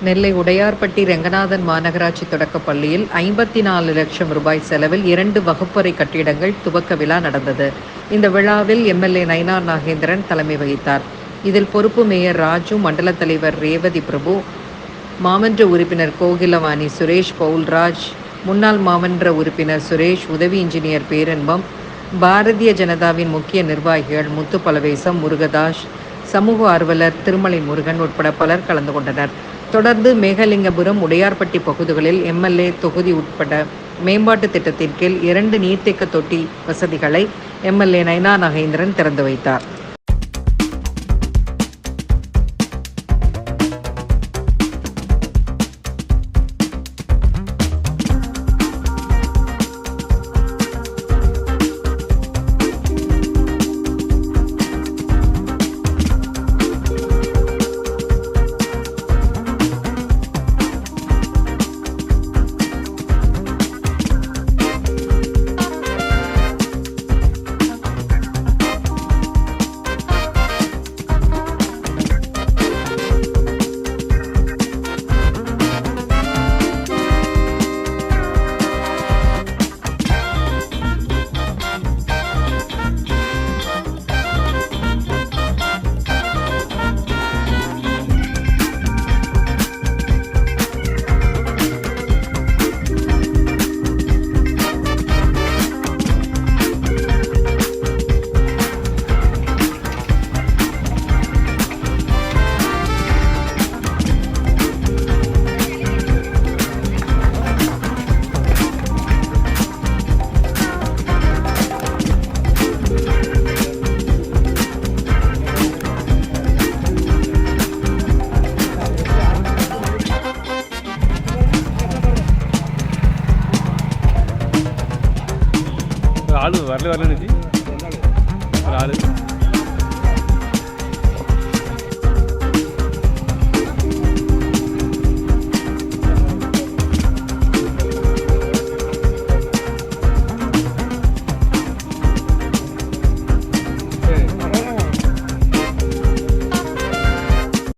நெல்லை உடையார்பட்டி ரெங்கநாதன் மாநகராட்சி தொடக்கப் பள்ளியில் 54 லட்சம் ரூபாய் செலவில் 2 வகுப்பறை கட்டிடங்கள் துவக்க விழா நடந்தது. இந்த விழாவில் எம்எல்ஏ நயினார் நாகேந்திரன் தலைமை வகித்தார். இதில் பொறுப்பு மேயர் ராஜு, மண்டல தலைவர் ரேவதி பிரபு, மாமன்ற உறுப்பினர் கோகிலவாணி சுரேஷ், பவுல்ராஜ், முன்னாள் மாமன்ற உறுப்பினர் சுரேஷ், உதவி இன்ஜினியர் பேரன்பம், பாரதிய ஜனதாவின் முக்கிய நிர்வாகிகள் முத்துப்பலவேசம், முருகதாஸ், சமூக ஆர்வலர் திருமலை முருகன் உட்பட பலர் கலந்து கொண்டனர். தொடர்ந்து மேகலிங்கபுரம், உடையார்பட்டி பகுதிகளில் எம்எல்ஏ தொகுதி உட்பட மேம்பாட்டு திட்டத்தின் கீழ் 2 நீர்த்தேக்க தொட்டி வசதிகளை எம்எல்ஏ நயினார் நாகேந்திரன் திறந்து வைத்தார். ஆளு வரல வரலன்னு ஆளு